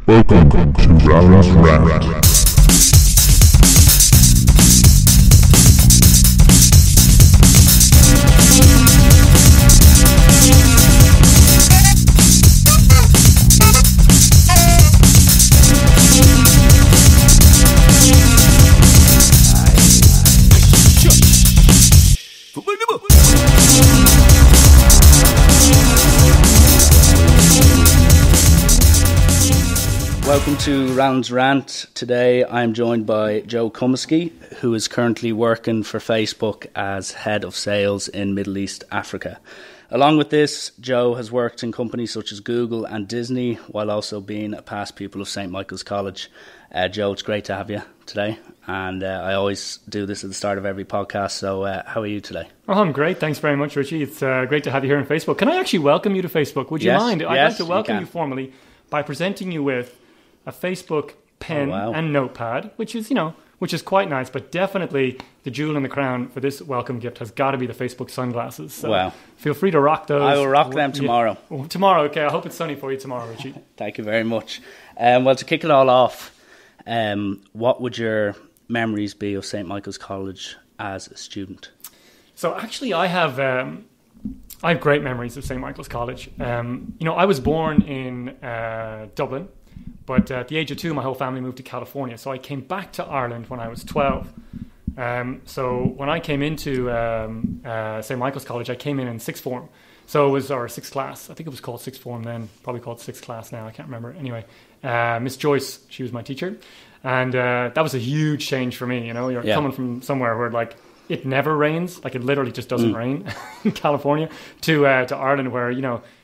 Welcome to Round Rant. Welcome to Round's Rant. Today I'm joined by Joe Cummiskey, who is currently working for Facebook as Head of Sales in Middle East Africa. Along with this, Joe has worked in companies such as Google and Disney, while also being a past pupil of St. Michael's College. Joe, it's great to have you today, and I always do this at the start of every podcast, so how are you today? Oh, I'm great. Thanks very much, Richie. It's great to have you here on Facebook. Can I actually welcome you to Facebook? Would you mind? I'd like to welcome you formally by presenting you with a Facebook pen and notepad, which is quite nice, but definitely the jewel in the crown for this welcome gift has got to be the Facebook sunglasses. So feel free to rock those. I will rock them tomorrow. Tomorrow, okay. I hope it's sunny for you tomorrow, Richie. Thank you very much. Well, to kick it all off, what would your memories be of St. Michael's College as a student? So actually, I have great memories of St. Michael's College. I was born in Dublin. But at the age of 2, my whole family moved to California. So I came back to Ireland when I was 12. So when I came into St. Michael's College, I came in sixth form. So it was our sixth class. I think it was called sixth form then, probably called sixth class now. I can't remember. Anyway, Miss Joyce, she was my teacher. And that was a huge change for me. You're coming from somewhere where it never rains. It literally just doesn't rain in California to Ireland where,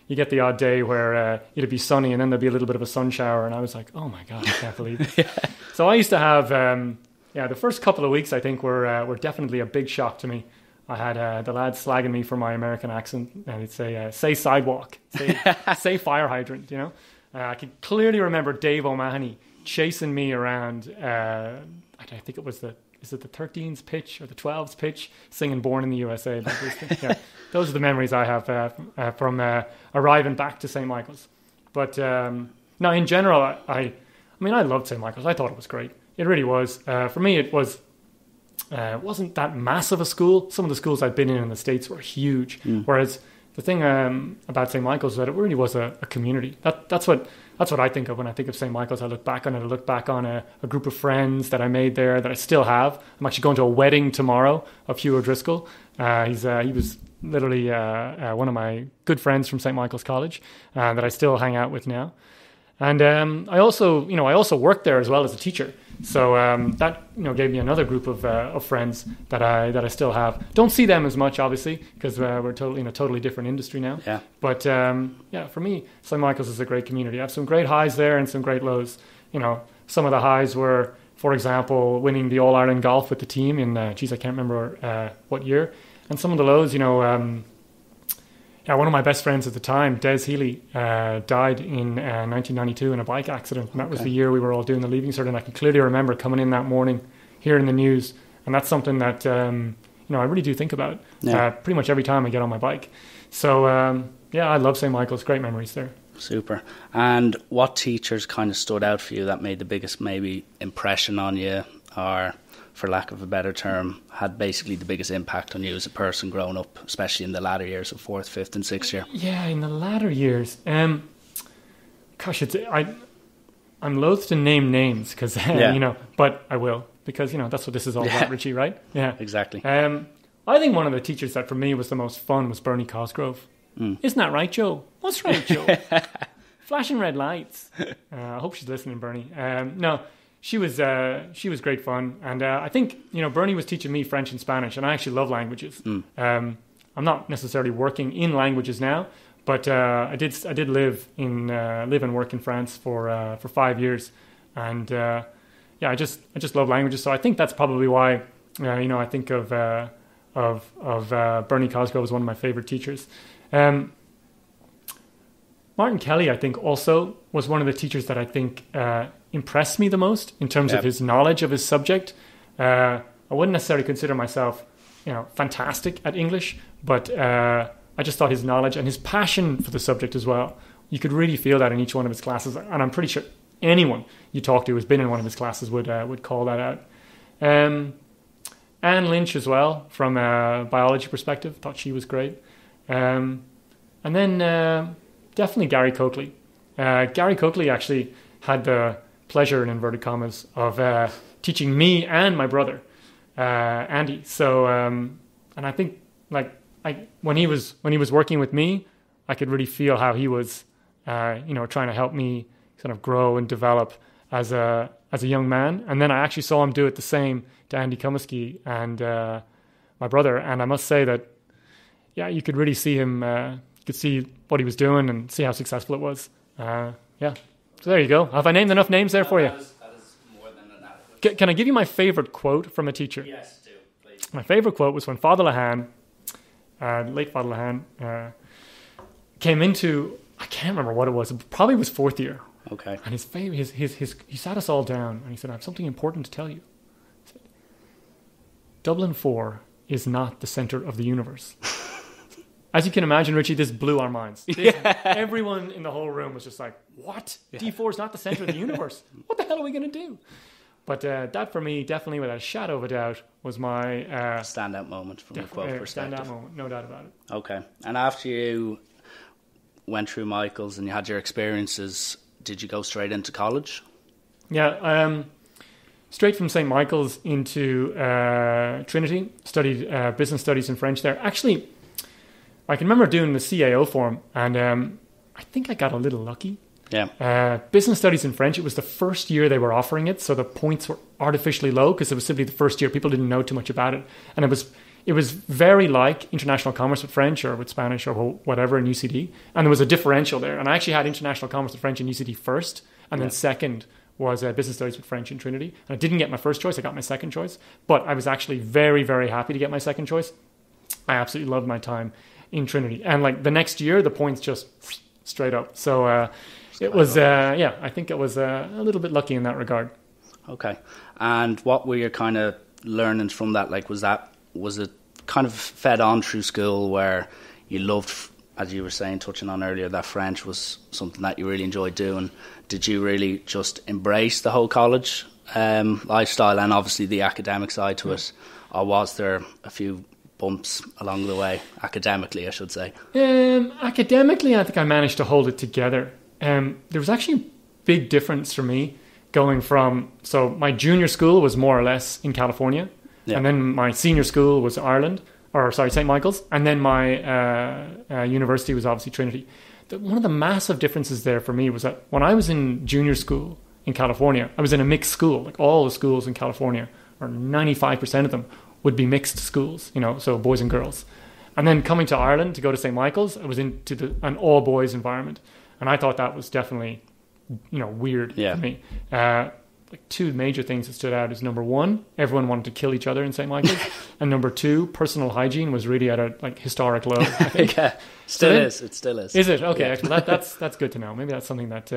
you get the odd day where it'd be sunny and then there'd be a little bit of a sun shower. And I was like, oh my God, I can't believe it. So I used to have, the first couple of weeks, I think, were definitely a big shock to me. I had the lads slagging me for my American accent. And they'd say sidewalk, say fire hydrant, I can clearly remember Dave O'Mahony chasing me around, I think it was is it the 13's pitch or the 12's pitch, singing Born in the USA? Those are the memories I have from arriving back to St. Michael's. But no, in general, I loved St. Michael's. I thought it was great. It really was. For me, it wasn't that massive a school. Some of the schools I've been in the States were huge. Whereas the thing about St. Michael's is that it really was a community. That's what I think of when I think of St. Michael's. I look back on it. I look back on a group of friends that I made there that I still have. I'm actually going to a wedding tomorrow of Hugh O'Driscoll. He was literally one of my good friends from St. Michael's College that I still hang out with now. And I also worked there as well as a teacher. So that gave me another group of friends that I still have. Don't see them as much, obviously, because we're totally in a totally different industry now. Yeah. But for me, St. Michael's is a great community. I have some great highs there and some great lows. Some of the highs were, for example, winning the All Ireland golf with the team in I can't remember what year. And some of the lows, one of my best friends at the time, Des Healy, died in 1992 in a bike accident. And that was the year we were all doing the Leaving Cert. And I can clearly remember coming in that morning, hearing the news. And that's something that, I really do think about pretty much every time I get on my bike. So, I love St. Michael's. Great memories there. Super. And what teachers kind of stood out for you that made the biggest maybe impression on you, or, for lack of a better term, had basically the biggest impact on you as a person growing up, especially in the latter years of 4th, 5th and 6th year? Yeah, in the latter years. I'm loath to name names because, but I will, because, that's what this is all about, Richie, right? Yeah. Exactly. I think one of the teachers that for me was the most fun was Bernie Cosgrove. Isn't that right, Joe? What's right, Joe? Flashing red lights. I hope she's listening, Bernie. No. She was great fun, and I think Bernie was teaching me French and Spanish, and I actually love languages. I'm not necessarily working in languages now, but I did live and work in France for 5 years, and I just love languages. So I think that's probably why I think of Bernie Cosgrove as one of my favorite teachers. Martin Kelly, I think, also was one of the teachers that I think impressed me the most in terms of his knowledge of his subject. I wouldn't necessarily consider myself, fantastic at English, but I just thought his knowledge and his passion for the subject as well, you could really feel that in each one of his classes. And I'm pretty sure anyone you talk to who's been in one of his classes would call that out. Anne Lynch as well, from a biology perspective, thought she was great. And then definitely Gary Coakley. Gary Coakley actually had the pleasure, in inverted commas, of teaching me and my brother, Andy. So, and I think when he was working with me, I could really feel how he was, trying to help me sort of grow and develop as a young man. And then I actually saw him do it the same to Andy Cummiskey and my brother. And I must say that, yeah, you could really see him. You could see what he was doing and see how successful it was. Yeah. So there you go. Have I named enough names there for you? That is more than an adequate. Can I give you my favorite quote from a teacher? Yes, do, please. My favorite quote was when Father Lahan, late Father Lahan, came into, I can't remember what it was. It probably was fourth year. Okay. And he sat us all down and he said, "I have something important to tell you." He said, "Dublin 4 is not the center of the universe." As you can imagine, Richie, this blew our minds. Everyone in the whole room was just like, "What? Yeah. D4 is not the center of the universe? What the hell are we going to do?" But that, for me, definitely without a shadow of a doubt, was my... standout moment from a quote perspective. Standout moment, no doubt about it. Okay. And after you went through Michael's and you had your experiences, did you go straight into college? Yeah, straight from St. Michael's into Trinity, studied business studies and French there. Actually, I can remember doing the CAO form, and I think I got a little lucky. Yeah. Business studies in French, it was the first year they were offering it, so the points were artificially low because it was simply the first year. People didn't know too much about it. And it was very like international commerce with French or with Spanish or whatever in UCD. And there was a differential there. And I actually had international commerce with French in UCD first, and then second was business studies with French in Trinity. And I didn't get my first choice, I got my second choice. But I was actually very, very happy to get my second choice. I absolutely loved my time in Trinity. And like the next year, the points just straight up. So it was, I think it was a little bit lucky in that regard. Okay. And what were your kind of learnings from that? Like, was it kind of fed on through school where you loved, as you were saying, touching on earlier, that French was something that you really enjoyed doing? Did you really just embrace the whole college lifestyle and obviously the academic side to it? Or was there a few bumps along the way, academically, I should say? Academically, I think I managed to hold it together. There was actually a big difference for me going from, so my junior school was more or less in California, and then my senior school was St. Michael's, and then my university was obviously Trinity. One of the massive differences there for me was that when I was in junior school in California, I was in a mixed school. Like all the schools in California, or 95% of them, would be mixed schools, so boys and girls. And then coming to Ireland to go to St. Michael's, I was into an all-boys environment. And I thought that was definitely, weird for me. Like two major things that stood out is, number one, everyone wanted to kill each other in St. Michael's. And number two, personal hygiene was really at a historic low, I think. Yeah, it still is. Is it? Okay, yeah. That's good to know. Maybe that's something that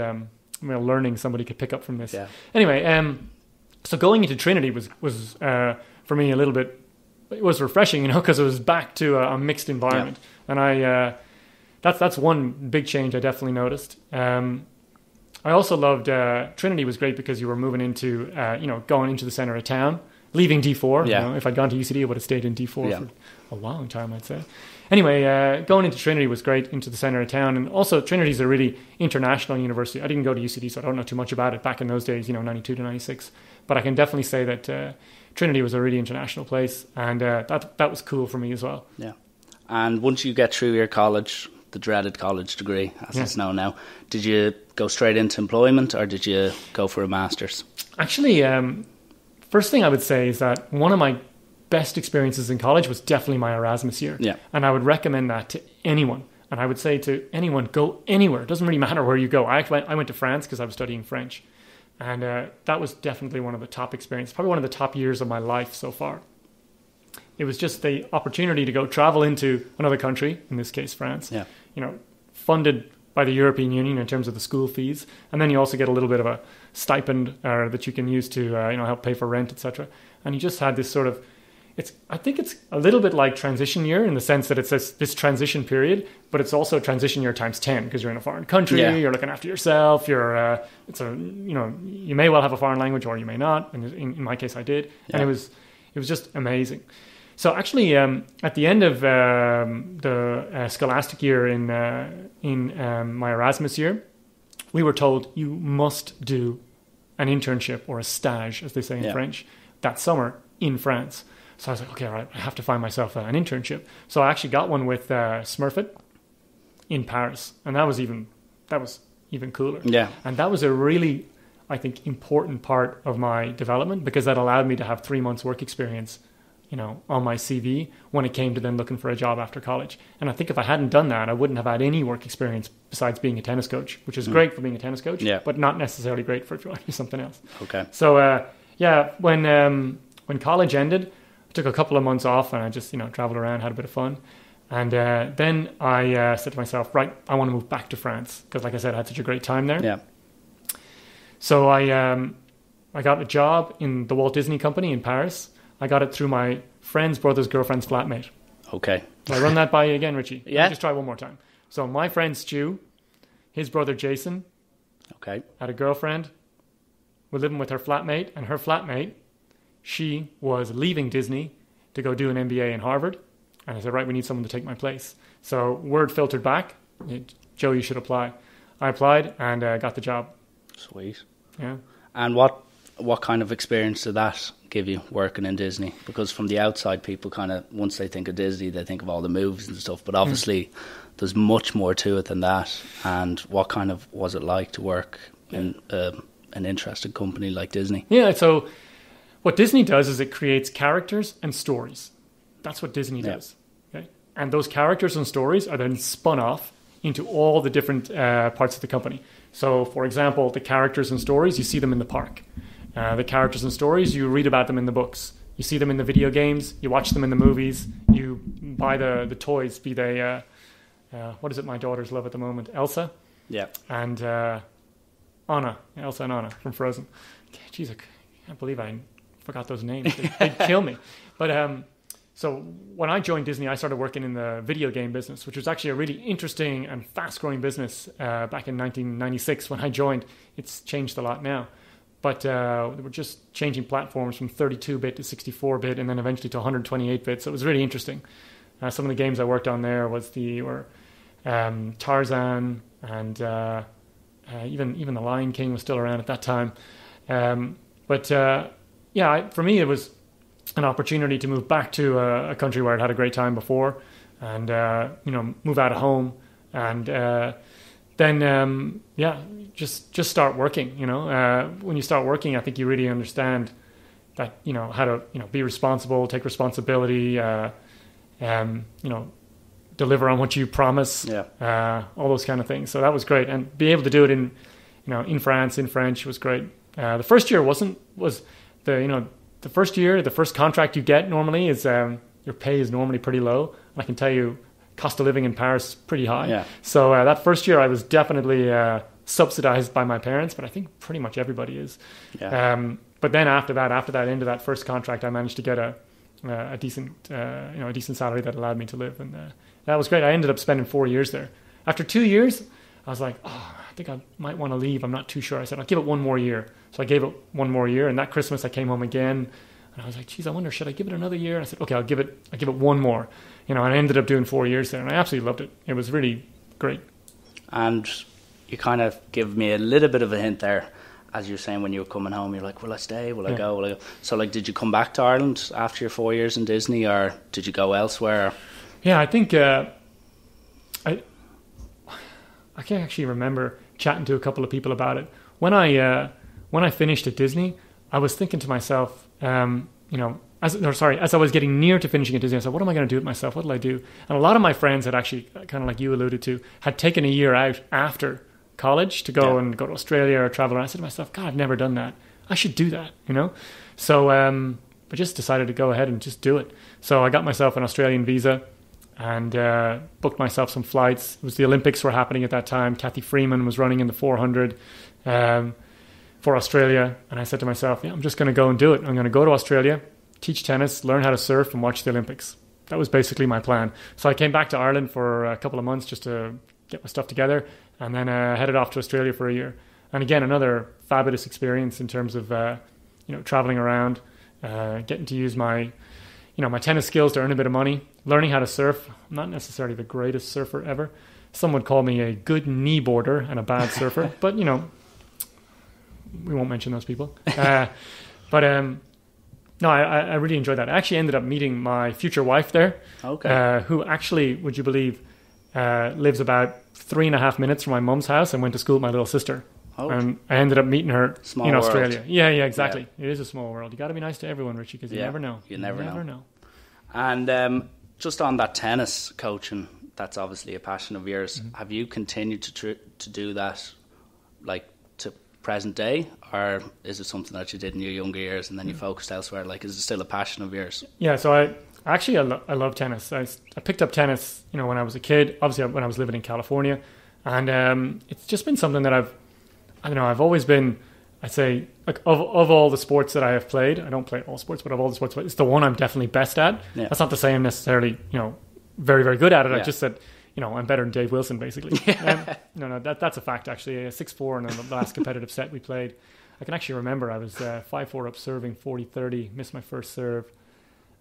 learning somebody could pick up from this. Yeah. Anyway, so going into Trinity was for me a little bit, it was refreshing, because it was back to a mixed environment. Yeah. And that's one big change I definitely noticed. I also loved Trinity was great because you were moving into going into the center of town, leaving D4. Yeah. If I'd gone to UCD, I would have stayed in D4 for a long time, I'd say. Anyway, going into Trinity was great, into the center of town, and also Trinity's a really international university. I didn't go to UCD, so I don't know too much about it back in those days, 92 to 96. But I can definitely say that Trinity was a really international place, and that was cool for me as well. Yeah. And once you get through your college, the dreaded college degree, as it's known now, did you go straight into employment or did you go for a master's? Actually, first thing I would say is that one of my best experiences in college was definitely my Erasmus year. Yeah. And I would recommend that to anyone. And I would say to anyone, go anywhere. It doesn't really matter where you go. I went to France because I was studying French. And that was definitely one of the top experiences, probably one of the top years of my life so far. It was just the opportunity to go travel into another country, in this case France, funded by the European Union in terms of the school fees. And then you also get a little bit of a stipend that you can use to help pay for rent, etc. And you just had this sort of, I think it's a little bit like transition year in the sense that it's this transition period, but it's also transition year times 10 because you're in a foreign country, you're looking after yourself, you may well have a foreign language or you may not. And in my case, I did, and it was just amazing. So actually, at the end of the scholastic year in my Erasmus year, we were told you must do an internship or a stage, as they say in French, that summer in France. So I was like, okay, all right, I have to find myself an internship. So I actually got one with Smurfit in Paris, and that was even cooler. Yeah, and that was a really, I think, important part of my development because that allowed me to have 3 months work experience, on my CV when it came to then looking for a job after college. And I think if I hadn't done that, I wouldn't have had any work experience besides being a tennis coach, which is great for being a tennis coach, but not necessarily great for trying something else. Okay. So when college ended, I took a couple of months off and I just traveled around, had a bit of fun. And then I said to myself, right, I want to move back to France because, like I said, I had such a great time there. Yeah. So I got a job in the Walt Disney Company in Paris. I got it through my friend's brother's girlfriend's flatmate. Okay. Will I run that by you again, Richie? Yeah. Just try one more time. So my friend Stu, his brother Jason, had a girlfriend, was living with her flatmate, and her flatmate, she was leaving Disney to go do an MBA in Harvard. And I said, right, we need someone to take my place. So word filtered back, Joe, you should apply. I applied and got the job. Sweet. Yeah. And what kind of experience did that give you working in Disney? Because from the outside, people kind of, once they think of Disney, they think of all the movies and stuff. But obviously, there's much more to it than that. And what kind of was it like to work in an interesting company like Disney? Yeah, so what Disney does is it creates characters and stories. That's what Disney does. Okay? And those characters and stories are then spun off into all the different parts of the company. So, for example, the characters and stories, you see them in the park. The characters and stories, you read about them in the books. You see them in the video games. You watch them in the movies. You buy the toys, be they, what is it my daughters love at the moment? Elsa? Yeah. And Anna. Elsa and Anna from Frozen. Jeez, I can't believe I forgot those names. They'd kill me. But so when I joined Disney, I started working in the video game business, which was actually a really interesting and fast-growing business back in 1996 when I joined. It's changed a lot now. But they were just changing platforms from 32-bit to 64-bit and then eventually to 128-bit. So it was really interesting. Some of the games I worked on there were Tarzan and even The Lion King was still around at that time. For me, it was an opportunity to move back to a country where I'd had a great time before and, move out of home and then just start working. When you start working, I think you really understand that how to be responsible, take responsibility, deliver on what you promise, all those kind of things. So that was great, and be able to do it in France in French was great. The first year was the first year, the first contract you get normally is your pay is normally pretty low. And I can tell you, cost of living in Paris is pretty high. Yeah. So that first year I was definitely subsidized by my parents, but I think pretty much everybody is. Yeah. But then after that end of that first contract, I managed to get a decent salary that allowed me to live, and that was great. I ended up spending 4 years there. After 2 years, I was like, I think I might want to leave. I'm not too sure. I said, I'll give it one more year. So I gave it one more year, and that Christmas I came home again, and I was like, geez, I wonder, should I give it another year? And I said, okay, I'll give it one more. And I ended up doing 4 years there, and I absolutely loved it. It was really great. And you kind of give me a little bit of a hint there, as you're saying when you were coming home, you're like, will I stay? Will I go? So, did you come back to Ireland after your 4 years in Disney, or did you go elsewhere? Yeah, I think I can actually remember chatting to a couple of people about it. When I finished at Disney, I was thinking to myself, as I was getting near to finishing at Disney, I said, what am I going to do with myself? What will I do? And a lot of my friends had actually, kind of like you alluded to, had taken a year out after college to go and go to Australia or travel around. I said to myself, God, I've never done that. I should do that, So I just decided to go ahead and just do it. So I got myself an Australian visa and booked myself some flights. It was the Olympics were happening at that time. Kathy Freeman was running in the 400 for Australia. And I said to myself, I'm just going to go and do it. I'm going to go to Australia, teach tennis, learn how to surf, and watch the Olympics. That was basically my plan. So I came back to Ireland for a couple of months just to get my stuff together, and then headed off to Australia for a year. And again, another fabulous experience in terms of traveling around, getting to use my tennis skills to earn a bit of money, learning how to surf. I'm not necessarily the greatest surfer ever. Some would call me a good kneeboarder and a bad surfer, but we won't mention those people. No, I really enjoyed that. I actually ended up meeting my future wife there, who actually, would you believe, lives about 3.5 minutes from my mum's house and went to school with my little sister. Oh. And I ended up meeting her Small in world. Australia. Yeah, exactly. Yeah. It is a small world. You got to be nice to everyone, Richie, because you never know. You never know. And just on that tennis coaching, that's obviously a passion of yours. Mm-hmm. Have you continued to do that, like, to present day, or is it something that you did in your younger years and then you focused elsewhere? Like, is it still a passion of yours? Yeah, so I love tennis. I picked up tennis, when I was a kid, obviously when I was living in California, and it's just been something that I've always been, I'd say, like, of all the sports that I have played, I don't play all sports, but of all the sports, it's the one I'm definitely best at. Yeah. That's not to say I'm necessarily, very, very good at it. Yeah. I just said, I'm better than Dave Wilson, basically. Yeah. No, that's a fact, actually. 6-4 in the last competitive set we played. I can actually remember I was 5-4 up serving, 40-30, missed my first serve.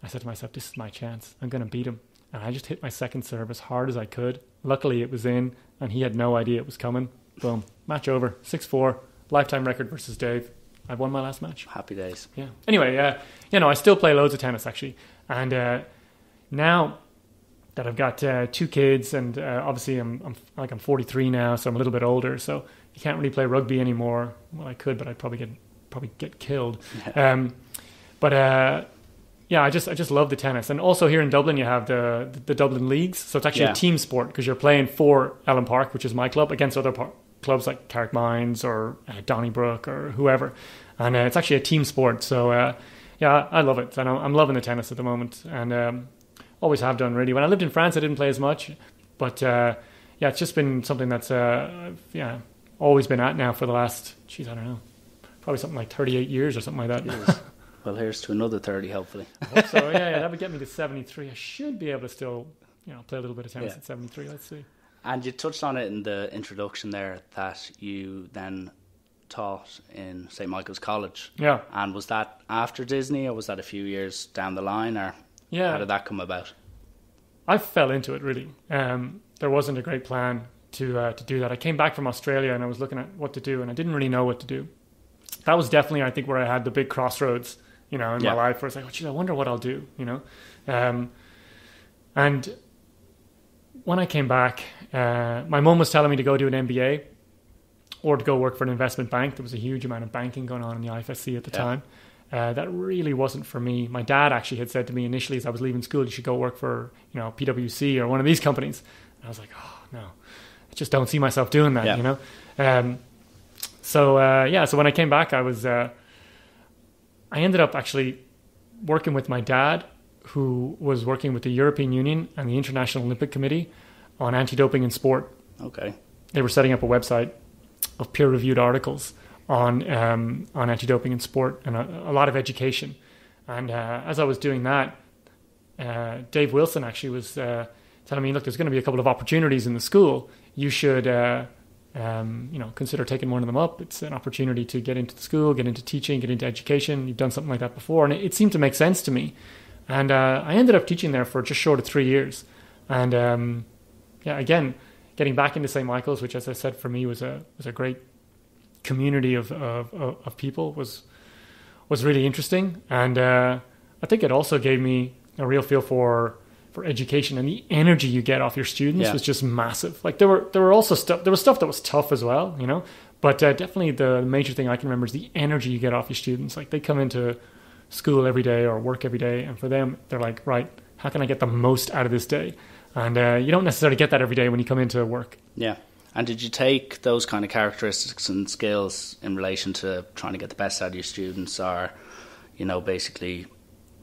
I said to myself, this is my chance. I'm going to beat him. And I just hit my second serve as hard as I could. Luckily, it was in, and he had no idea it was coming. Boom. Match over. 6-4. Lifetime record versus Dave. I've won my last match. Happy days. Yeah. Anyway, I still play loads of tennis, actually. And now that I've got 2 kids, and obviously I'm 43 now, so I'm a little bit older. So you can't really play rugby anymore. Well, I could, but I'd probably get killed. Yeah. I just love the tennis. And also here in Dublin, you have the Dublin leagues. So it's actually a team sport because you're playing for Ellen Park, which is my club, against other clubs like Carrick Mines or Donnybrook or whoever. And it's actually a team sport. So, I love it. And I'm loving the tennis at the moment. And always have done, really. When I lived in France, I didn't play as much. But, it's just been something that's, always been at now for the last, I don't know, probably something like 38 years or something like that. Well, here's to another 30, hopefully. I hope so. Yeah, that would get me to 73. I should be able to still, play a little bit of tennis at 73. Let's see. And you touched on it in the introduction there that you then taught in St. Michael's College. Yeah. And was that after Disney, or was that a few years down the line, or how did that come about? I fell into it, really. There wasn't a great plan to do that. I came back from Australia and I was looking at what to do, and I didn't really know what to do. That was definitely, I think, where I had the big crossroads, in my life, where it's like, I wonder what I'll do, And when I came back, my mum was telling me to go do an MBA or to go work for an investment bank. There was a huge amount of banking going on in the IFSC at the time. That really wasn't for me. My dad actually had said to me initially as I was leaving school, you should go work for, PwC or one of these companies. And I was like, oh, no, I just don't see myself doing that, So when I came back, I ended up actually working with my dad, who was working with the European Union and the International Olympic Committee on anti-doping in sport. Okay. They were setting up a website of peer-reviewed articles on anti-doping in sport and a lot of education. And as I was doing that, Dave Wilson actually was telling me, look, there's going to be a couple of opportunities in the school. You should consider taking one of them up. It's an opportunity to get into the school, get into teaching, get into education. You've done something like that before. And it seemed to make sense to me. And I ended up teaching there for just short of 3 years. And again, getting back into St. Michael's, which, as I said, for me was a great community of people, was really interesting. And I think it also gave me a real feel for education, and the energy you get off your students was just massive. Like there were also stuff that was tough as well, but definitely the major thing I can remember is the energy you get off your students. Like they come into school every day or work every day, and for them they're like, right, how can I get the most out of this day? And you don't necessarily get that every day when you come into work. Yeah. And did you take those kind of characteristics and skills in relation to trying to get the best out of your students, or basically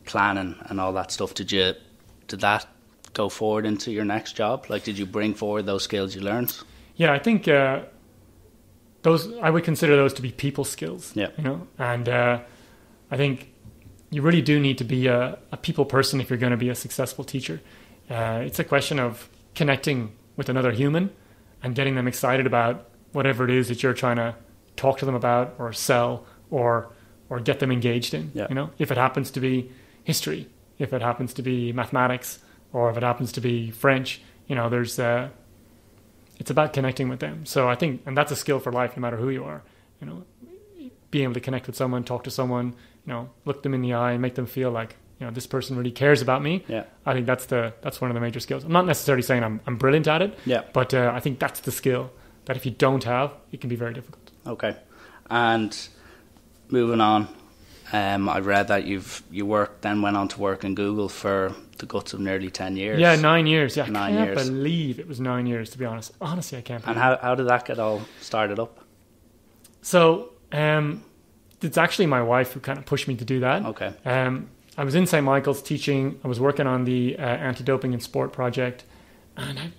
planning and all that stuff? Did that go forward into your next job? Like, did you bring forward those skills you learned? Yeah, I think those, I would consider those to be people skills. Yeah. And I think you really do need to be a people person if you're going to be a successful teacher. It's a question of connecting with another human and getting them excited about whatever it is that you're trying to talk to them about or sell or get them engaged in. Yeah. You know, if it happens to be history, if it happens to be mathematics, or if it happens to be French, you know, it's about connecting with them. So I think, and that's a skill for life, no matter who you are. You know, being able to connect with someone, talk to someone, you know, look them in the eye and make them feel like, you know, this person really cares about me. Yeah. I think that's one of the major skills. I'm not necessarily saying I'm brilliant at it. Yeah. But I think that's the skill that if you don't have, it can be very difficult. Okay. And moving on, I read that you went on to work in Google for the guts of nearly 10 years. Yeah, 9 years. Yeah, 9 I can't years. believe it was 9 years, to be honest. Honestly, I can't believe And it. how did that get all started up? So it's actually my wife who kind of pushed me to do that. Okay. I was in St. Michael's teaching. I was working on the anti-doping in sport project. And I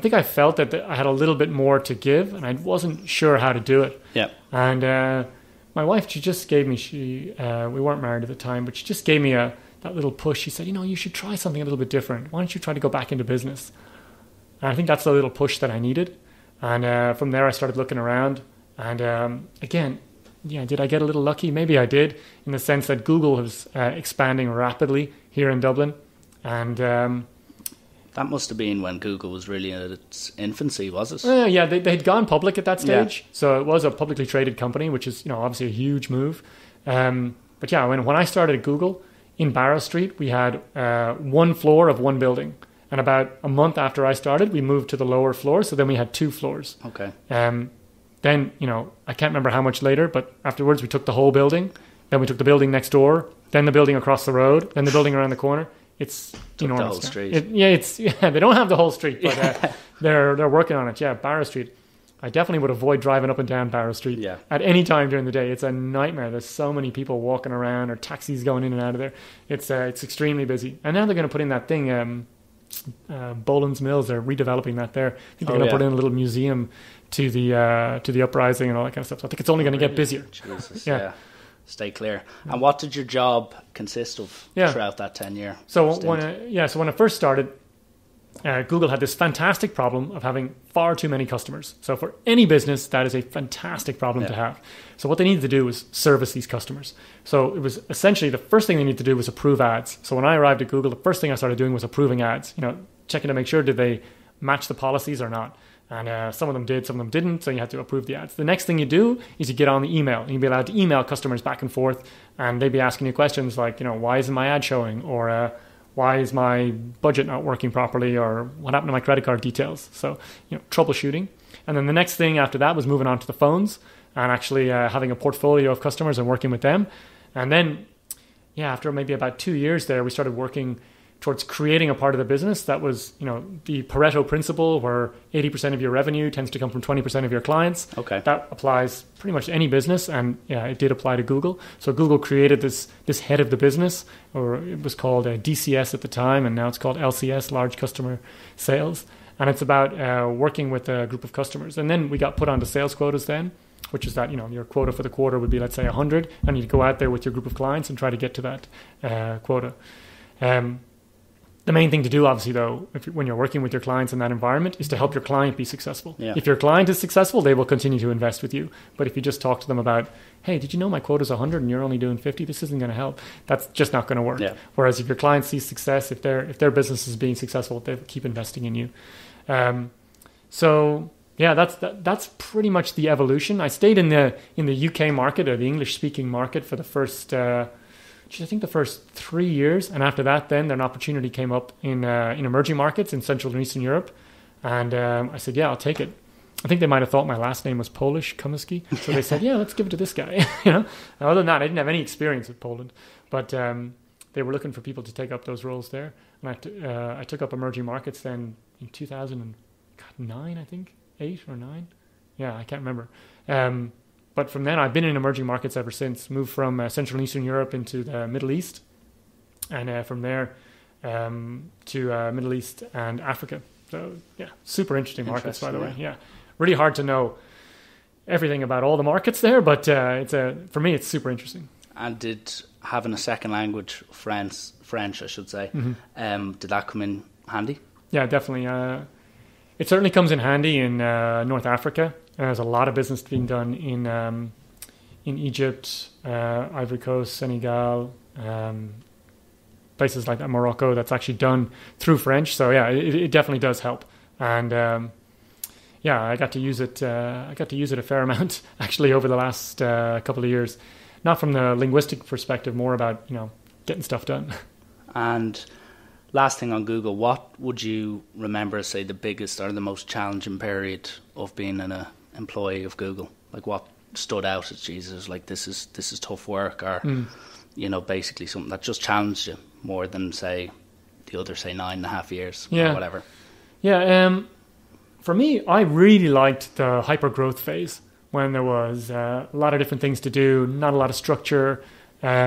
think I felt that I had a little bit more to give, and I wasn't sure how to do it. Yeah. And my wife, she just gave me, we weren't married at the time, but she just gave me that little push. She said, you know, you should try something a little bit different. Why don't you try to go back into business? And I think that's the little push that I needed. And from there, I started looking around. And again, yeah, did I get a little lucky? Maybe I did, in the sense that Google was expanding rapidly here in Dublin. And that must have been when Google was really in its infancy, was it? yeah, they'd gone public at that stage. Yeah. So it was a publicly traded company, which is, you know, obviously a huge move. But yeah, when I started at Google in Barrow Street, we had one floor of one building. And about a month after I started, we moved to the lower floor. So then we had 2 floors. Okay. Then, you know, I can't remember how much later, but afterwards we took the whole building. Then we took the building next door, then the building across the road, then the building around the corner. It's enormous. The whole street. They don't have the whole street, but they're working on it. Yeah, Barrow Street. I definitely would avoid driving up and down Barrow Street at any time during the day. It's a nightmare. There's so many people walking around or taxis going in and out of there. It's extremely busy. And now they're going to put in that thing, Boland's Mills. They're redeveloping that there. I think they're going to put in a little museum to the uprising and all that kind of stuff. So I think it's only going to get busier. Jesus, yeah. Stay clear. And what did your job consist of throughout that 10-year So stint? when I first started, Google had this fantastic problem of having far too many customers. So for any business, that is a fantastic problem to have. So what they needed to do was service these customers. So it was essentially the first thing they needed to do was approve ads. So when I arrived at Google, the first thing I started doing was approving ads. You know, checking to make sure did they match the policies or not. And some of them did, some of them didn't, so you had to approve the ads. The next thing you do is you get on the email. And you'd be allowed to email customers back and forth, and they'd be asking you questions like, you know, why isn't my ad showing? Or why is my budget not working properly? Or what happened to my credit card details? So, you know, troubleshooting. And then the next thing after that was moving on to the phones and actually having a portfolio of customers and working with them. And then, after maybe about 2 years there, we started working towards creating a part of the business that was, you know, the Pareto principle, where 80% of your revenue tends to come from 20% of your clients. Okay. That applies pretty much to any business, and it did apply to Google. So Google created this head of the business, or it was called DCS at the time, and now it's called LCS, Large Customer Sales. And it's about working with a group of customers. And then we got put onto sales quotas then, which is that, you know, your quota for the quarter would be, let's say, 100, and you'd go out there with your group of clients and try to get to that quota. The main thing to do, obviously, though, when you're working with your clients in that environment, is to help your client be successful. Yeah. If your client is successful, they will continue to invest with you. But if you just talk to them about, hey, did you know my quota is 100 and you're only doing 50? This isn't going to help. That's just not going to work. Yeah. Whereas if your client sees success, if their business is being successful, they keep investing in you. That's pretty much the evolution. I stayed in the UK market, or the English-speaking market, for the first. I think the first 3 years, and after that, then an opportunity came up in emerging markets in Central and Eastern Europe, and I said, "Yeah, I'll take it." I think they might have thought my last name was Polish, Cummiskey, so they said, "Yeah, let's give it to this guy." You know, and other than that, I didn't have any experience with Poland, but they were looking for people to take up those roles there, and I took up emerging markets then in 2009, I think, 8 or 9, I can't remember. But from then, I've been in emerging markets ever since. Moved from Central and Eastern Europe into the Middle East, and from there to Middle East and Africa. So, super interesting markets, by the way. Yeah, really hard to know everything about all the markets there, but for me, it's super interesting. And did having a second language, French, I should say, did that come in handy? Yeah, definitely. It certainly comes in handy in North Africa. There's a lot of business being done in Egypt, Ivory Coast, Senegal, places like that, Morocco. That's actually done through French. So yeah, it definitely does help. And yeah, I got to use it. I got to use it a fair amount actually over the last couple of years. Not from the linguistic perspective, more about getting stuff done. And last thing on Google, what would you remember as, say, the biggest or the most challenging period of being an employee of Google? Like, what stood out as, Jesus, like this is tough work, or basically something that just challenged you more than, say, the other, say, 9.5 years or whatever? Yeah, for me, I really liked the hyper growth phase when there was a lot of different things to do, not a lot of structure, not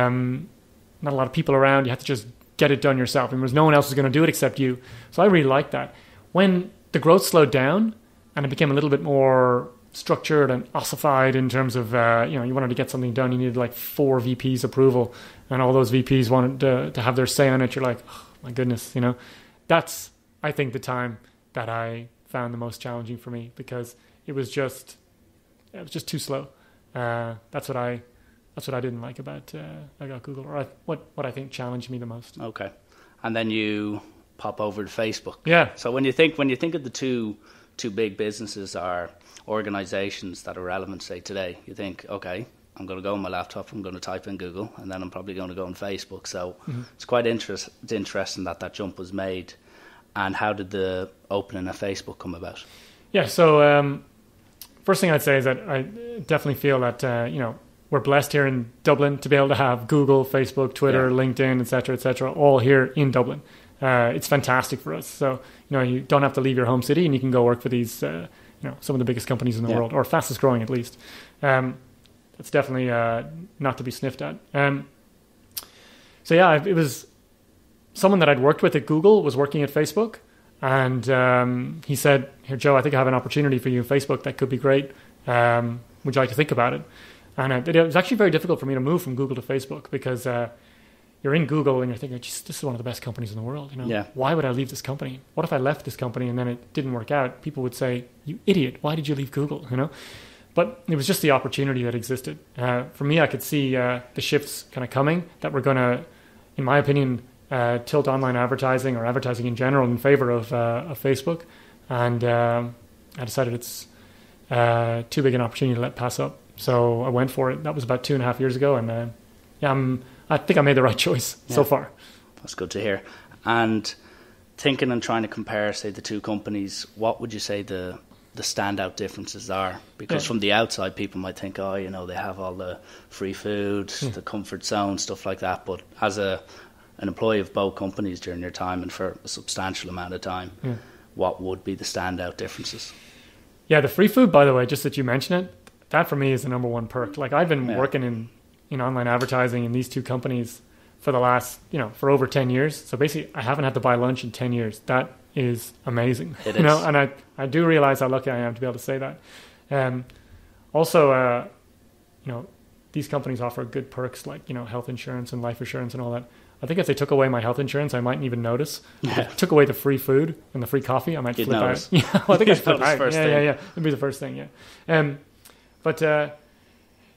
a lot of people around. You had to just get it done yourself, and there was no one else who was going to do it except you. So I really liked that. When the growth slowed down and it became a little bit more structured and ossified in terms of you wanted to get something done, you needed like 4 VPs approval, and all those VPs wanted to have their say on it. You're like, oh my goodness, that's, I think, the time that I found the most challenging for me, because it was just too slow. That's what I didn't like about Google, or what I think challenged me the most. Okay, and then you pop over to Facebook. Yeah. So when you think of the two big businesses or organizations that are relevant, say today, you think, okay, I'm going to go on my laptop, I'm going to type in Google, and then I'm probably going to go on Facebook. So it's quite interesting that jump was made. And how did the opening of Facebook come about? Yeah. So first thing I'd say is that I definitely feel that we're blessed here in Dublin to be able to have Google, Facebook, Twitter, LinkedIn, et cetera, all here in Dublin. It's fantastic for us. So, you don't have to leave your home city, and you can go work for these, some of the biggest companies in the world, or fastest growing at least. It's definitely not to be sniffed at. So yeah, it was someone that I'd worked with at Google was working at Facebook, and he said, "Here, Joe, I think I have an opportunity for you in Facebook that could be great. Would you like to think about it?" And it was actually very difficult for me to move from Google to Facebook, because you're in Google and you're thinking, this is one of the best companies in the world. Why would I leave this company? What if I left this company and then it didn't work out? People would say, "You idiot, why did you leave Google?" But it was just the opportunity that existed. For me, I could see the shifts kind of coming that were going to, in my opinion, tilt online advertising or advertising in general in favor of Facebook. And I decided it's too big an opportunity to let pass up. So I went for it. That was about 2.5 years ago. And I think I made the right choice so far. That's good to hear. And thinking and trying to compare, say, the two companies, what would you say the standout differences are? Because from the outside, people might think, they have all the free food, the comfort zone, stuff like that. But as an employee of both companies during your time and for a substantial amount of time, what would be the standout differences? Yeah, the free food, by the way, just that you mention it, that for me is the number one perk. Like, I've been working in online advertising in these two companies for the last, for over 10 years. So basically, I haven't had to buy lunch in 10 years. That is amazing. It is. And I do realize how lucky I am to be able to say that. Also, these companies offer good perks like, health insurance and life insurance and all that. I think if they took away my health insurance, I mightn't even notice. If they took away the free food and the free coffee, I might flip out. Yeah, well, I think I'd flip out. Yeah. It'd be the first thing, yeah.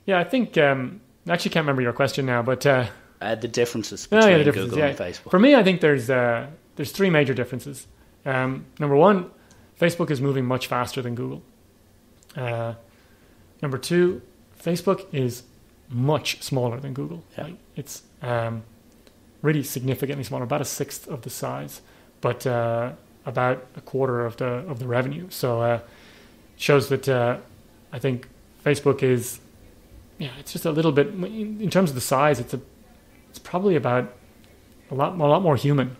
I think, I actually can't remember your question now, but... the differences between Google and Facebook. For me, I think there's 3 major differences. Number one, Facebook is moving much faster than Google. Number 2, Facebook is much smaller than Google. Yeah. Like, it's really significantly smaller, about 1/6 of the size, but about 1/4 of the revenue. So shows that I think Facebook is, it's just a little bit, in terms of the size, it's probably about a lot more human,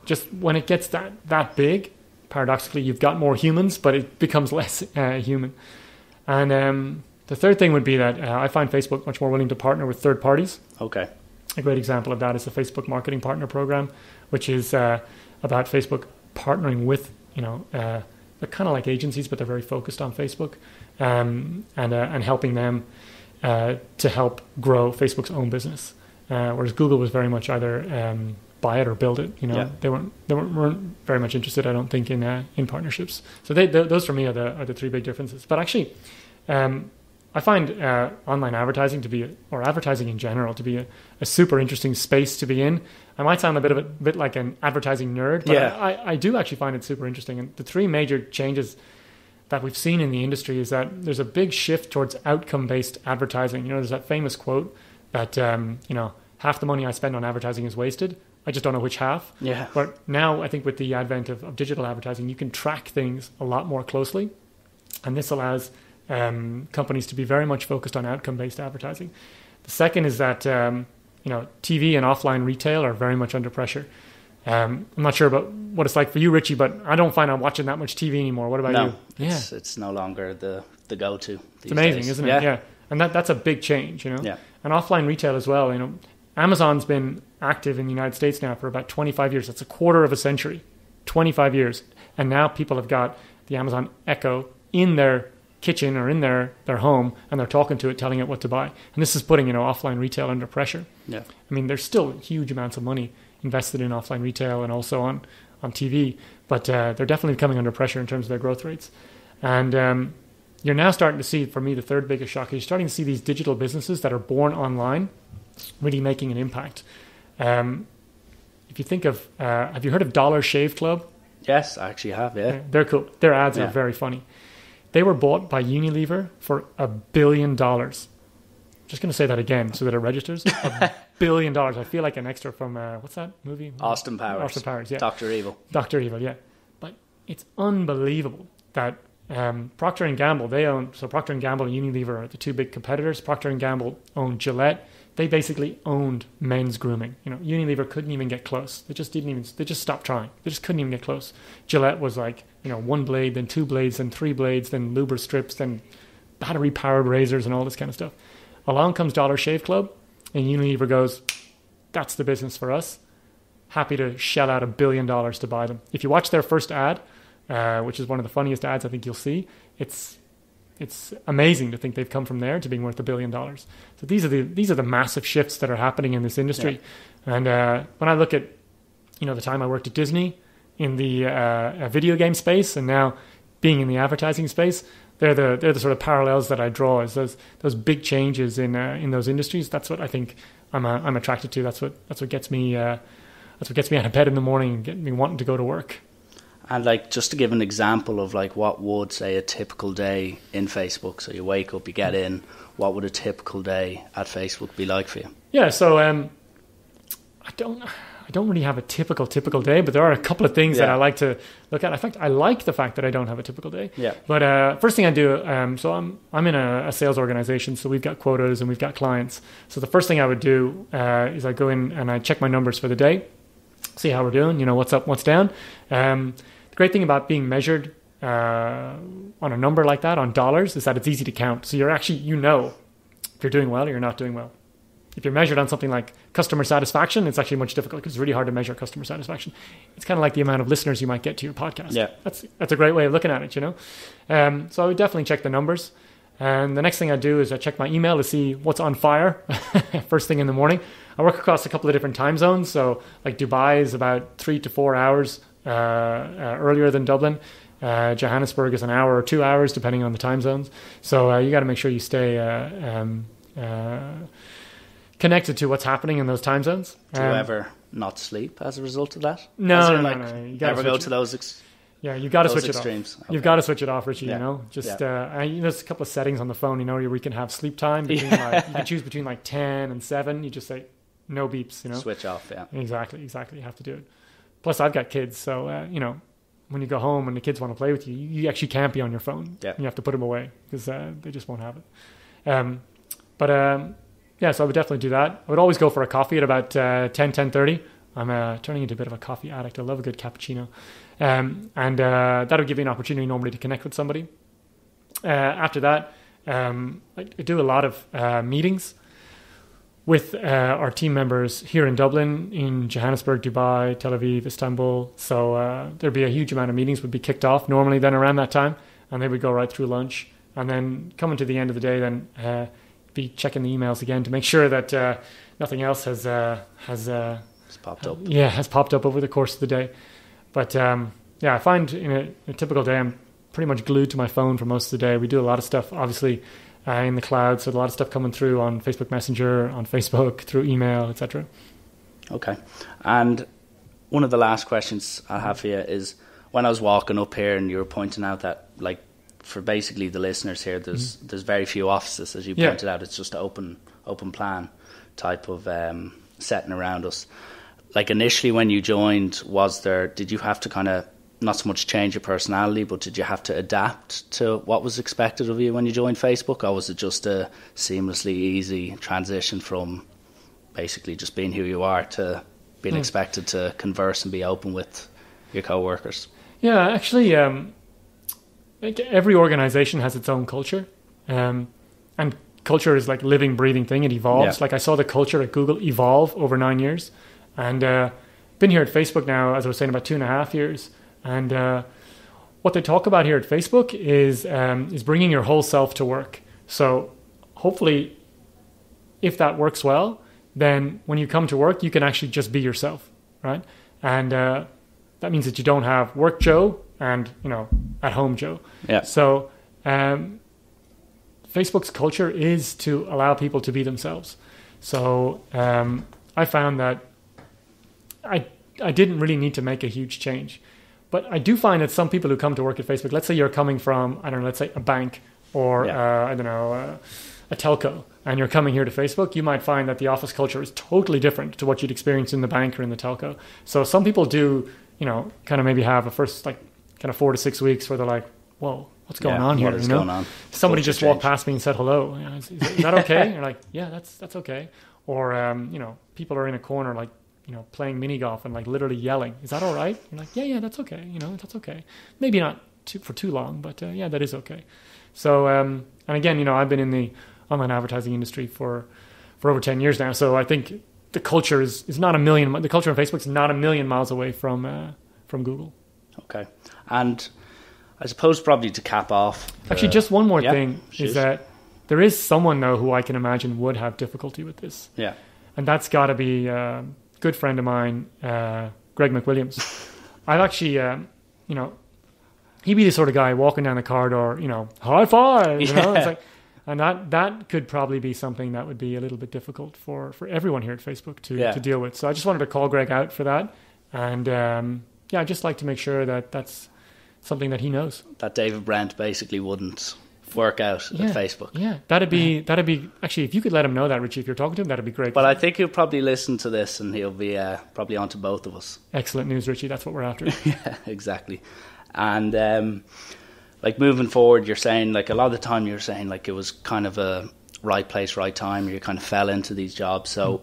Just when it gets that big, paradoxically, you've got more humans, but it becomes less human. And the third thing would be that I find Facebook much more willing to partner with third parties. Okay. A great example of that is the Facebook Marketing Partner Program, which is about Facebook partnering with, they're kind of like agencies, but they're very focused on Facebook, and helping them to help grow Facebook's own business, whereas Google was very much either buy it or build it. They weren't very much interested, I don't think, in partnerships. So those for me are the three big differences. But actually, I find online advertising or advertising in general to be a super interesting space to be in. I might sound a bit like an advertising nerd, but I do actually find it super interesting. And the three major changes that we've seen in the industry is that there's a big shift towards outcome-based advertising. There's that famous quote that half the money I spend on advertising is wasted. I just don't know which half. Yeah. But now I think with the advent of digital advertising, you can track things a lot more closely, and this allows companies to be very much focused on outcome-based advertising. The second is that TV and offline retail are very much under pressure. I'm not sure about what it's like for you, Richie, but I don't find I'm watching that much TV anymore. What about you? It's no longer the go-to. It's amazing, isn't it? Yeah. And that's a big change, Yeah. And offline retail as well. Amazon's been active in the United States now for about 25 years. That's a quarter of a century, 25 years. And now people have got the Amazon Echo in their kitchen or in their home, and they're talking to it, telling it what to buy. And this is putting offline retail under pressure. Yeah. I mean, there's still huge amounts of money invested in offline retail and also on TV, but they're definitely coming under pressure in terms of their growth rates. And you're now starting to see, for me, the third biggest shock is you're starting to see these digital businesses that are born online really making an impact. If you think of, have you heard of Dollar Shave Club? Yes, I actually have, yeah. They're cool. Their ads are very funny. They were bought by Unilever for $1 billion. Just going to say that again so that it registers. $1 billion. I feel like an extra from, what's that movie? Austin Powers. Austin Powers, yeah. Dr. Evil. Dr. Evil, yeah. But it's unbelievable that Procter & Gamble, Procter & Gamble and Unilever are the two big competitors. Procter & Gamble owned Gillette. They basically owned men's grooming. Unilever couldn't even get close. They just stopped trying. They just couldn't even get close. Gillette was like, one blade, then two blades, then three blades, then luber strips, then battery-powered razors and all this kind of stuff. Along comes Dollar Shave Club, and Unilever goes, that's the business for us. Happy to shell out $1 billion to buy them. If you watch their first ad, which is one of the funniest ads I think you'll see, it's amazing to think they've come from there to being worth $1 billion. So these are the massive shifts that are happening in this industry. Yeah. And when I look at the time I worked at Disney in the video game space, and now being in the advertising space, they're the sort of parallels that I draw. Is those big changes in those industries. That's what I think I'm attracted to. That's what gets me out of bed in the morning and get me wanting to go to work. And just to give an example of what would, say, a typical day in Facebook. So you wake up, you get in. What would a typical day at Facebook be like for you? Yeah, so I don't really have a typical day, but there are a couple of things that I like to look at. In fact, I like the fact that I don't have a typical day. Yeah. But first thing I do, so I'm in a sales organization, so we've got quotas and we've got clients. So the first thing I would do is I go in and I check my numbers for the day, see how we're doing. What's up, what's down. The great thing about being measured on a number like that, on dollars, is that it's easy to count. So you're actually, if you're doing well or you're not doing well. If you're measured on something like customer satisfaction, it's actually much difficult because it's really hard to measure customer satisfaction. It's kind of like the amount of listeners you might get to your podcast. Yeah. That's a great way of looking at it, So I would definitely check the numbers. And the next thing I do is I check my email to see what's on fire first thing in the morning. I work across a couple of different time zones. So like Dubai is about 3 to 4 hours earlier than Dublin. Johannesburg is an hour or 2 hours, depending on the time zones. So you got to make sure you stay connected to what's happening in those time zones. Do you ever not sleep as a result of that? No. You ever go to those? You've got to switch extremes. it off. Okay. You've got to switch it off, Richie. There's a couple of settings on the phone. Where we can have sleep time. Between you can choose between 10 and 7. You just say no beeps. Switch off. Yeah. Exactly. You have to do it. Plus, I've got kids, so when you go home and the kids want to play with you, you actually can't be on your phone. Yeah. You have to put them away because they just won't have it. So I would definitely do that. I would always go for a coffee at about 10:30. I'm turning into a bit of a coffee addict. I love a good cappuccino. That would give me an opportunity normally to connect with somebody. After that, I do a lot of meetings with our team members here in Dublin, in Johannesburg, Dubai, Tel Aviv, Istanbul. So there'd be a huge amount of meetings would be kicked off normally then around that time, and they would go right through lunch. And then coming to the end of the day, then be checking the emails again to make sure that nothing else has popped up. Yeah, has popped up over the course of the day. But I find in a typical day, I'm pretty much glued to my phone for most of the day. We do a lot of stuff, obviously, in the cloud, so a lot of stuff coming through on Facebook Messenger, on Facebook, through email, etc. Okay. And one of the last questions I have for you is, when I was walking up here and you were pointing out that, like, for basically the listeners here, there's very few offices, as you pointed out. It's just open plan type of setting around us. Like, initially when you joined, did you have to kind of not so much change your personality, but did you have to adapt to what was expected of you when you joined Facebook, or was it just a seamlessly easy transition from basically just being who you are to being expected to converse and be open with your co-workers? Yeah, actually, every organization has its own culture, and culture is like a living, breathing thing. It evolves. Yeah. Like, I saw the culture at Google evolve over 9 years, and been here at Facebook now, as I was saying, about 2.5 years. And what they talk about here at Facebook is bringing your whole self to work. So hopefully, if that works well, then when you come to work, you can actually just be yourself, right? And that means that you don't have work Joe and, at home Joe. Yeah. So Facebook's culture is to allow people to be themselves. So I found that I didn't really need to make a huge change. But I do find that some people who come to work at Facebook, let's say you're coming from, let's say a bank or, a telco, and you're coming here to Facebook, you might find that the office culture is totally different to what you'd experience in the bank or in the telco. So some people do, kind of maybe have a first, like, kind of 4 to 6 weeks where they're like, whoa, what's going on here? What is going on? Somebody just walked past me and said hello. Is that okay? And you're like, yeah, that's okay. Or, people are in a corner, like, playing mini golf and, like, literally yelling. Is that all right? You're like, yeah, that's okay. That's okay. Maybe not for too long, but that is okay. So, and again, I've been in the online advertising industry for over 10 years now. So I think the culture is not the culture on Facebook is not a million miles away from Google. Okay. And I suppose probably to cap off. Actually, just one more thing shoot. is that there is someone though who I can imagine would have difficulty with this. Yeah. And that's got to be good friend of mine, Greg McWilliams. I've actually, he'd be the sort of guy walking down the corridor, high five, it's like, and that could probably be something that would be a little bit difficult for everyone here at Facebook to deal with. So I just wanted to call Greg out for that, and I'd just like to make sure that that's something that he knows. That David Brent basically wouldn't work out at Facebook. Yeah, that'd be actually, if you could let him know that, Richie, if you're talking to him, that'd be great. But I think he'll probably listen to this and he'll be probably on to both of us. Excellent news, Richie. That's what we're after. Yeah, exactly. And like, moving forward, you're saying, like, a lot of the time you're saying, like, it was kind of a right place, right time. You kind of fell into these jobs. So,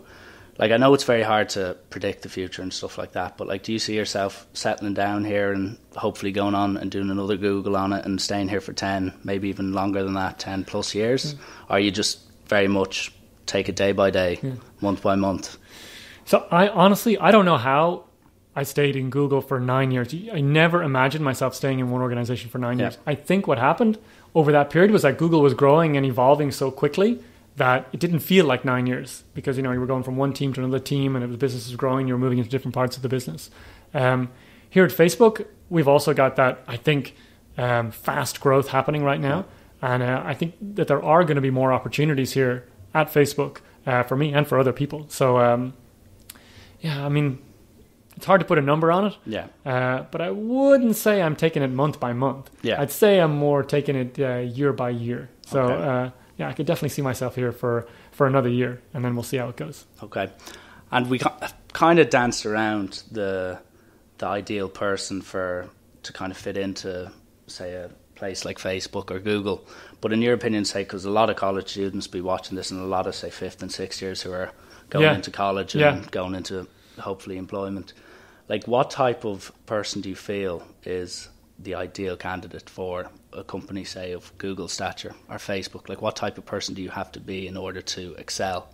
like, I know it's very hard to predict the future and stuff like that, but, like, do you see yourself settling down here and hopefully going on and doing another Google on it and staying here for 10, maybe even longer than that, 10 plus years? Or are you just very much take it day by day, month by month? So I don't know how I stayed in Google for 9 years. I never imagined myself staying in one organization for 9 years. I think what happened over that period was that Google was growing and evolving so quickly that it didn't feel like 9 years, because, you were going from one team to another team, and the business was growing, you were moving into different parts of the business. Here at Facebook, we've also got that, I think, fast growth happening right now. And I think that there are going to be more opportunities here at Facebook for me and for other people. So, it's hard to put a number on it. Yeah. But I wouldn't say I'm taking it month by month. Yeah. I'd say I'm more taking it year by year. So, I could definitely see myself here for another year, and then we'll see how it goes. Okay. And we kind of danced around the ideal person to kind of fit into, say, a place like Facebook or Google. But in your opinion, say, because a lot of college students be watching this, and a lot of, say, 5th and 6th years who are going into college and going into, hopefully, employment. Like, what type of person do you feel is the ideal candidate for a company, say, of Google stature or Facebook? Like, what type of person do you have to be in order to excel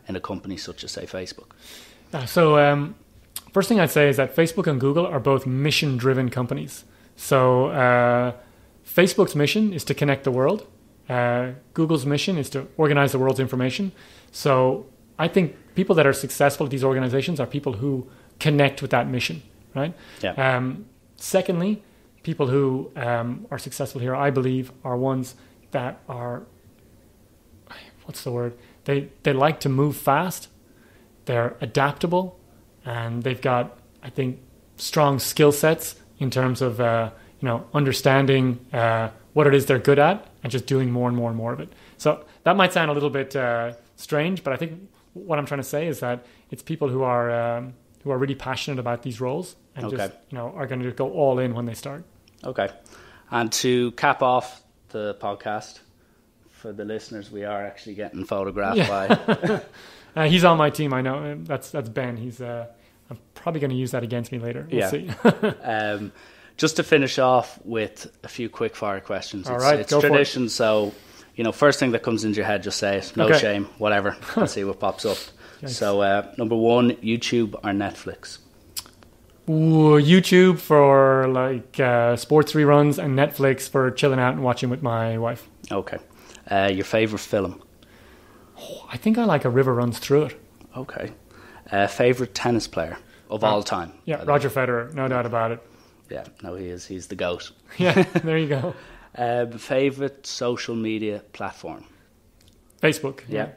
in a company such as, say, Facebook? So first thing I'd say is that Facebook and Google are both mission-driven companies. So Facebook's mission is to connect the world, Google's mission is to organize the world's information. So I think people that are successful at these organizations are people who connect with that mission, right? Yeah. Secondly, people who are successful here, I believe, are ones that are, what's the word? They like to move fast. They're adaptable, and they've got, I think, strong skill sets in terms of understanding what it is they're good at and just doing more and more and more of it. So that might sound a little bit strange, but I think what I'm trying to say is that it's people who are really passionate about these roles and just are going to go all in when they start. Okay. And to cap off the podcast, for the listeners, we are actually getting photographed by... he's on my team, I know. That's Ben. He's... I'm probably going to use that against me later. We'll see. Just to finish off with a few quick fire questions. All right, it's go tradition, for it. So, first thing that comes into your head, just say it. No shame, whatever. And see what pops up. Yikes. So, number one, YouTube or Netflix? Ooh, YouTube for sports reruns and Netflix for chilling out and watching with my wife. Okay. Your favorite film? I think I like A River Runs Through It. Okay. Favorite tennis player of all time? Yeah, Roger Federer, no doubt about it. Yeah, no, he is. He's the GOAT. Yeah, there you go. Favorite social media platform? Facebook. Yeah.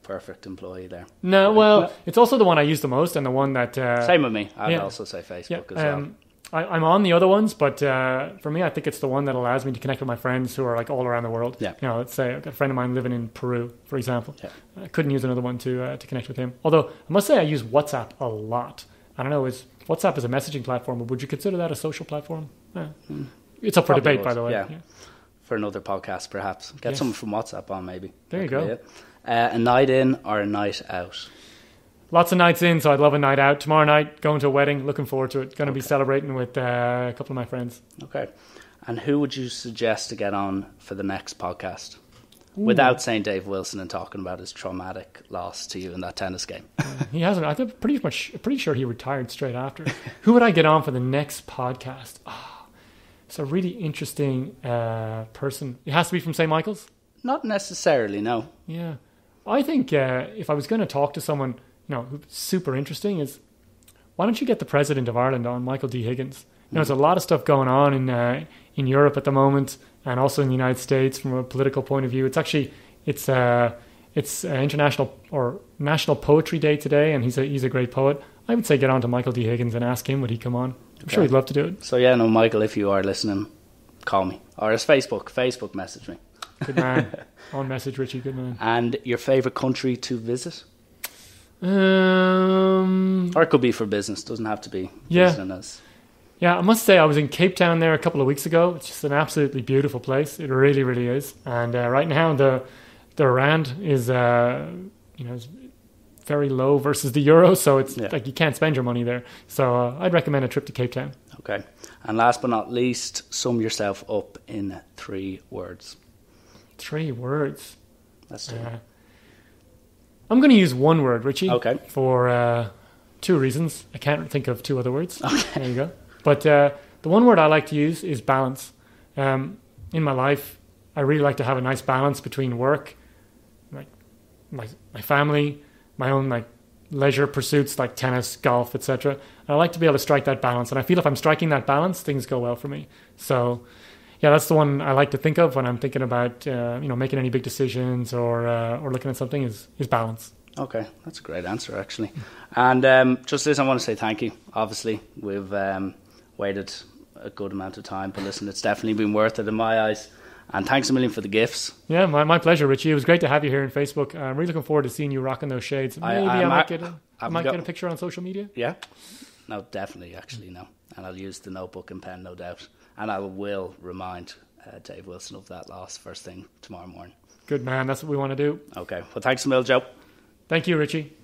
Perfect employee there. No, well, it's also the one I use the most and the one that... Same with me. I'd also say Facebook as well. I'm on the other ones, but for me, I think it's the one that allows me to connect with my friends who are all around the world. Yeah. Let's say I've got a friend of mine living in Peru, for example. Yeah. I couldn't use another one to connect with him. Although I must say I use WhatsApp a lot. I don't know, WhatsApp is a messaging platform, but would you consider that a social platform? It's up for Probably debate, by the way. Yeah. For another podcast, perhaps. Get someone from WhatsApp on, maybe. There you go. A night in or a night out? Lots of nights in, so I'd love a night out. Tomorrow night, going to a wedding, looking forward to it. Going to be celebrating with a couple of my friends. Okay. And who would you suggest to get on for the next podcast? Without saying Dave Wilson and talking about his traumatic loss to you in that tennis game. He hasn't. I'm pretty sure he retired straight after. Who would I get on for the next podcast? It's a really interesting person. It has to be from St. Michael's? Not necessarily, no. Yeah. I think if I was going to talk to someone... who's super interesting is, why don't you get the president of Ireland on, Michael D. Higgins? There's a lot of stuff going on in Europe at the moment, and also in the United States from a political point of view. It's international or National Poetry Day today, and he's a great poet. I would say get on to Michael D. Higgins and ask him would he come on. I'm sure he'd love to do it. So Michael, if you are listening, call me, or it's Facebook message me. Good man. On message, Richie. Good man. And your favorite country to visit? Or it could be for business. Doesn't have to be. Yeah, I must say I was in Cape Town there a couple of weeks ago. It's just an absolutely beautiful place. It really, really is. And right now the rand is is very low versus the euro, so it's like you can't spend your money there. So I'd recommend a trip to Cape Town. Okay. And last but not least, sum yourself up in 3 words. 3 words. Let's do it. I'm going to use 1 word, Richie. Okay. For 2 reasons. I can't think of 2 other words. Okay. There you go. But the 1 word I like to use is balance. In my life, I really like to have a nice balance between work, my family, my own leisure pursuits like tennis, golf, etc. I like to be able to strike that balance, and I feel if I'm striking that balance, things go well for me. So, yeah, that's the one I like to think of when I'm thinking about making any big decisions or looking at something is balance. Okay, that's a great answer actually. And just this, I want to say thank you. Obviously, we've waited a good amount of time, but listen, it's definitely been worth it in my eyes. And thanks a million for the gifts. Yeah, my pleasure, Richie. It was great to have you here on Facebook. I'm really looking forward to seeing you rocking those shades. Maybe I might get a picture on social media. Yeah, no, definitely, actually, no. And I'll use the notebook and pen, no doubt. And I will remind Dave Wilson of that loss first thing tomorrow morning. Good man, that's what we want to do. Okay, well, thanks a million, Joe. Thank you, Richie.